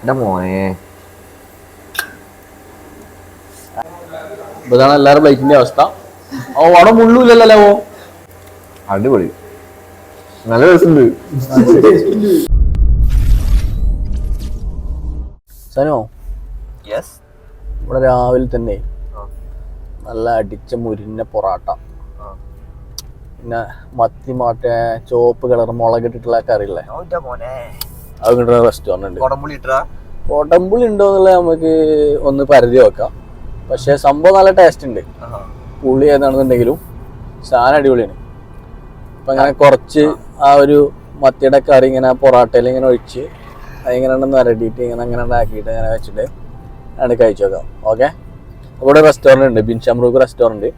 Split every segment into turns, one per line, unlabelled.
എന്റെ മോനെ
ഇതാണ് എല്ലാവരും പ്ലേറ്റിന്റെ അവസ്ഥ. അവിടെ മുള്ളൂല്ലല്ലോ.
അടിപൊളി, നല്ല രസമുണ്ട്.
സനോ,
യെസ്,
ഇവിടെ രാവിലെ തന്നെ നല്ല അടിച്ച മുരിഞ്ഞ പൊറാട്ട, പിന്നെ മത്തി മാറ്റേ ചുവപ്പ് കളർ മുളകിട്ടിട്ടുള്ള കറിയില്ലേ, അത് കിട്ടുന്ന റെസ്റ്റോറന്റ് ഉണ്ട്. കോട്ടമ്പുളി ഉണ്ടോ എന്നുള്ളത് നമുക്ക് ഒന്ന് പരിധി വെക്കാം. പക്ഷെ സംഭവം നല്ല ടേസ്റ്റ് ഉണ്ട്. പുളി ഏതാണെന്നുണ്ടെങ്കിലും സാധനം അടിപൊളിയാണ്. അപ്പൊ അങ്ങനെ കുറച്ച് ആ ഒരു മത്തിയുടെ കറി ഇങ്ങനെ പൊറാട്ടയിൽ ഇങ്ങനെ ഒഴിച്ച് അതിങ്ങനെ നിരടിയിട്ട് ഇങ്ങനെ അങ്ങനെ ആക്കിയിട്ട് അങ്ങനെ വെച്ചിട്ട് ആണ് കഴിച്ചു നോക്കാം. ഓക്കെ, ഇവിടെ റെസ്റ്റോറൻറ്റ് ഉണ്ട്, ഷംറൂഖ് റെസ്റ്റോറൻറ്റ്.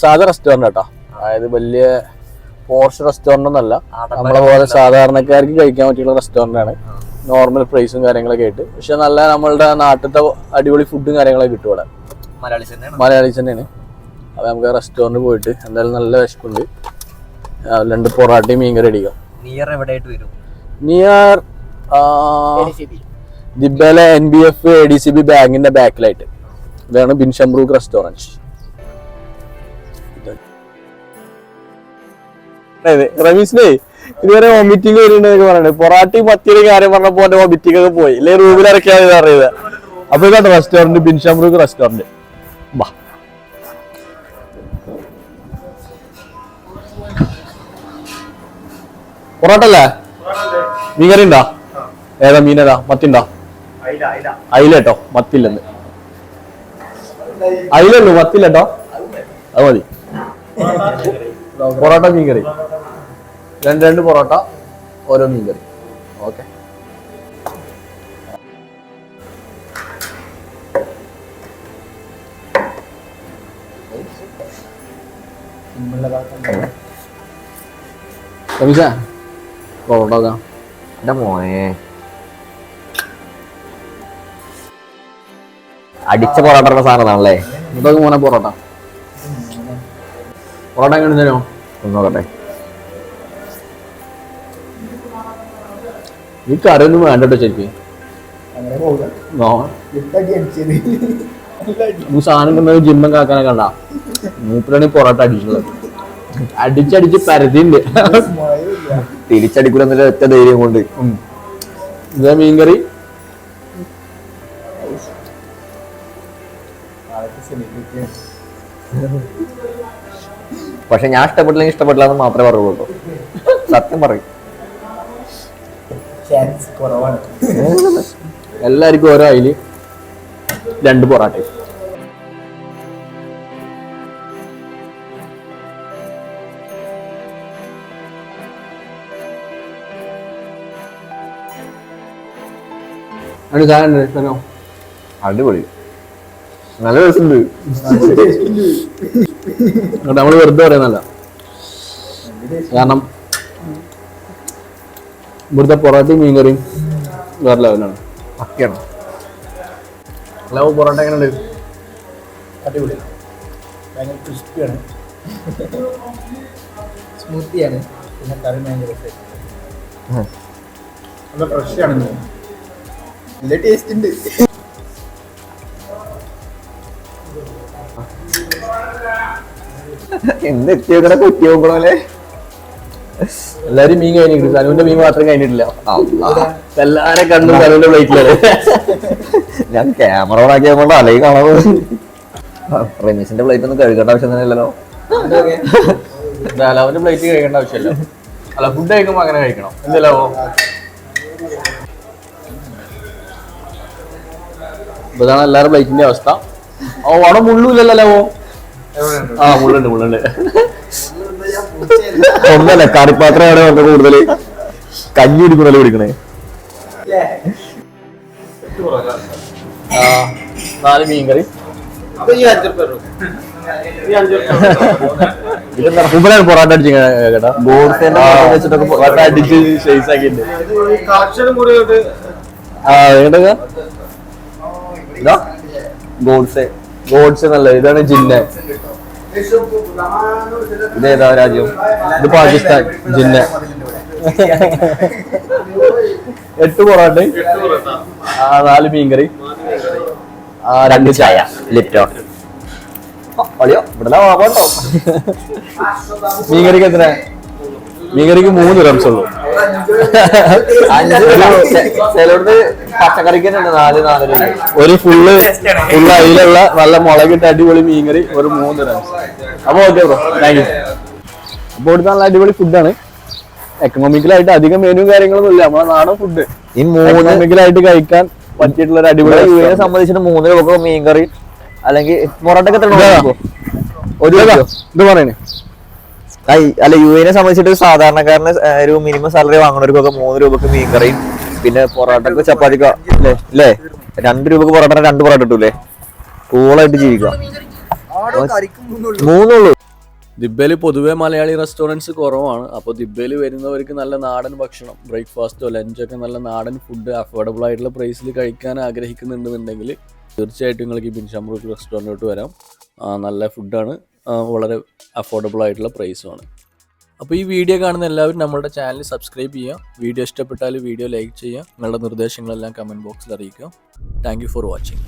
സാധാ റെസ്റ്റോറൻറ്റ് കേട്ടോ, അതായത് വലിയ പോർഷ് റെസ്റ്റോറൻ്റ് ഒന്നല്ല, നമ്മളെ പോലെ സാധാരണക്കാർക്ക് കഴിക്കാൻ പറ്റിയുള്ള റെസ്റ്റോറൻ്റ് ആണ്. നോർമൽ പ്രൈസും കാര്യങ്ങളൊക്കെ ആയിട്ട്. പക്ഷെ നല്ല നമ്മളുടെ നാട്ടിലത്തെ അടിപൊളി ഫുഡും കാര്യങ്ങളൊക്കെ കിട്ടും ഇവിടെ. മലയാളീസ് തന്നെയാണ്. അപ്പോൾ നമുക്ക് റെസ്റ്റോറൻറ്റ് പോയിട്ട് എന്തായാലും നല്ല വിശപ്പുണ്ട്. 2 പൊറാട്ടയും മീൻകറി അടിക്കാം. നിയർ ദിബ്ബയിലെ NBF ADCB ബാങ്കിന്റെ ബാക്കിലായിട്ട്. ഇതാണ് ഷംറൂഖ് റെസ്റ്റോറൻറ്റ്. റമീസിനെ ഇതുവരെ വോമിറ്റിംഗ് വരുന്നുണ്ടെന്നൊക്കെ പറയണേ. പൊറാട്ടയും മത്തിയുടെ കാര്യം പറഞ്ഞപ്പോ എന്റെ വോമിറ്റിംഗ് ഒക്കെ പോയി, ഇല്ലേ റൂമിൽ ഇറക്കിയാണ് അറിയത്. അപ്പൊ ഇതാണ് റെസ്റ്റോറന്റ്, ഷംറൂഖ് റെസ്റ്റോറന്റ്. ബാ, പൊറോട്ട അല്ലേ? മീൻകറി ഉണ്ടോ? ഏതാ മീനേതാ? മത്തിണ്ടോ? അയില കേട്ടോ, മത്തില്ലെന്ന്. അയിലുള്ളൂ, മത്തില്ലട്ടോ. അത് മതി. പൊറോട്ട മീൻകറി, 2 പൊറോട്ട, ഓരോ മീൻകറി. ഓക്കെ, പൊറോട്ട
എന്റെ മോനെ അടിച്ച പൊറോട്ട സാധനമാണല്ലേ.
ഇതൊക്കെ മോനെ പൊറോട്ട. പൊറോട്ട എങ്ങനെ തരുമോ
നോക്കട്ടെ.
ഈ കറിയൊന്നും വേണ്ടട്ടോ ശരിക്കും. സാധനം ജിമ്മൻ കാക്കാനൊക്കെ കണ്ട മൂപ്പരാണ് പൊറോട്ട അടിച്ചുള്ളത്. അടിച്ചടിച്ച് പരതിണ്ട്,
തിരിച്ചടിക്കൂല ഒറ്റ ധൈര്യം കൊണ്ട്.
ഇതാ മീൻകറി.
പക്ഷെ ഞാൻ ഇഷ്ടപ്പെട്ടില്ല എന്ന് മാത്രമേ പറയുള്ളൂ. സത്യം പറയും,
എല്ലാവർക്കും ഓരോ അയില് 2 പൊറാട്ട.
അടിപൊളി, നല്ല രസമുണ്ട്.
നമ്മള് വെറുതെ പറയുന്നല്ല, കാരണം ഇവിടുത്തെ പൊറോട്ടയും മീൻകറിയും വേറെ ലെവലാണ്.
പക്കയാണ്.
ഹലോ, പൊറോട്ട എങ്ങനെയുണ്ട്?
അടിപൊളി, ഭയങ്കര ക്രിസ്പിയാണ്, സ്മൂത്തിയാണ്, പിന്നെ കറി ഭയങ്കര നല്ല ഫ്രഷ് ആണ്, നല്ല ടേസ്റ്റ് ഉണ്ട്.
എന്തെത്തിയോടെ കൊത്തി നോക്കണല്ലേ.
എല്ലാരും മീൻ കഴിഞ്ഞിട്ട്, സനുവിന്റെ മീൻ മാത്രം കഴിഞ്ഞിട്ടില്ല. എല്ലാരെ കണ്ടും സനുവിന്റെ പ്ലേറ്റിലാണ്.
ഞാൻ ക്യാമറ ഓണാക്കിയ കൊണ്ട് അലയി കാണാൻ. റമീസിന്റെ പ്ലേറ്റ് ഒന്നും കഴുകേണ്ട ആവശ്യം തന്നെ ഇല്ലല്ലോ.
അവന്റെ പ്ലേറ്റ് കഴിക്കേണ്ട ആവശ്യമില്ല. അല്ല, ഫുഡ് കഴിക്കുമ്പോ അങ്ങനെ കഴിക്കണം എന്തല്ലോ. ഇതാണ് എല്ലാവരും പ്ലേറ്റിന്റെ അവസ്ഥ. അവിടെ മുള്ളൂല്ലല്ലോ. ആ, മുള്ളുണ്ട്.
ഒന്നല്ല, കറിപ്പാത്രമാണ് നമുക്ക് കൂടുതല് കഞ്ഞി കുടിക്കണല്ലോ കുടിക്കണേ.
4 മീൻകറി. ഇവിടെയാണ് പൊറോട്ട അടിച്ച് കേട്ടോ. പൊറോട്ട അടിച്ച് ഷേസ് ആക്കിണ്ട്. ഗോഡ്സ് നല്ല. ഇതാണ് ജിന്ന.
ഇതേതാ രാജ്യം?
ഇത് പാകിസ്ഥാൻ. ജിന്ന. 8 പൊറോട്ട, 4 മീൻകറി,
2 ചായ ലിപ്റ്റോൺ. അളിയോ ഇവിടെ ലാഭമുണ്ടോ?
മീൻകറിക്ക് എത്ര? മീൻകറിക്ക് 3 dirhams ഉള്ളൂ.
5 ചിലടത്ത് പച്ചക്കറിക്ക് 4 രൂപ.
ഒരു ഫുള്ള് അതിലുള്ള നല്ല മുളകിട്ട് അടിപൊളി മീൻകറി ഒരു 3 dirhams. അപ്പൊ ഓക്കെ ബ്രോ, താങ്ക് യു. അപ്പൊ ഇവിടുത്തെ നല്ല അടിപൊളി ഫുഡാണ്. എക്കണോമിക്കലായിട്ട് അധികം മെനു കാര്യങ്ങളൊന്നും ഇല്ല, നമ്മളെ നാടൻ ഫുഡ്
ഈ 3
എക്കണോമിക്കലായിട്ട് കഴിക്കാൻ പറ്റിയിട്ടുള്ള ഒരു അടിപൊളി.
യുഎനെ സംബന്ധിച്ചിട്ട് 3 രൂപ മീൻകറി അല്ലെങ്കിൽ പൊറോട്ടക്ക് എത്ര ഒരു
ഇത് പറയണേ.
അല്ല യുഎനെ സംബന്ധിച്ചിട്ട് സാധാരണക്കാരന് ഒരു മിനിമം സാലറി വാങ്ങുന്നവർക്കൊക്കെ 3 രൂപക്ക് മീൻകറിയും പിന്നെ പൊറോട്ടക്ക് ചപ്പാത്തിക്ക അല്ലേ 2 രൂപക്ക് പൊറോട്ട 2 പൊറോട്ട കിട്ടൂലേ? കൂളായിട്ട് ജീവിക്കാം. 3 ഉള്ളൂ.
ദിബ്ബയിൽ പൊതുവെ മലയാളി റെസ്റ്റോറൻറ്റ്സ് കുറവാണ്. അപ്പോൾ ദിബ്ബയിൽ വരുന്നവർക്ക് നല്ല നാടൻ ഭക്ഷണം, ബ്രേക്ക്ഫാസ്റ്റോ ലഞ്ചൊക്കെ നല്ല നാടൻ ഫുഡ് അഫോർഡബിൾ ആയിട്ടുള്ള പ്രൈസിൽ കഴിക്കാൻ ആഗ്രഹിക്കുന്നുണ്ടെന്നുണ്ടെങ്കിൽ തീർച്ചയായിട്ടും നിങ്ങൾക്ക് ഈ ബിൻ ഷംറൂഖ് റെസ്റ്റോറൻറ്റിലോട്ട് വരാം. നല്ല ഫുഡാണ്, വളരെ അഫോർഡബിൾ ആയിട്ടുള്ള പ്രൈസുമാണ്. അപ്പോൾ ഈ വീഡിയോ കാണുന്ന എല്ലാവരും നമ്മുടെ ചാനൽ സബ്സ്ക്രൈബ് ചെയ്യുക. വീഡിയോ ഇഷ്ടപ്പെട്ടാൽ വീഡിയോ ലൈക്ക് ചെയ്യുക. നിങ്ങളുടെ നിർദ്ദേശങ്ങളെല്ലാം കമൻറ്റ് ബോക്സിൽ അറിയിക്കുക. Thank you for watching.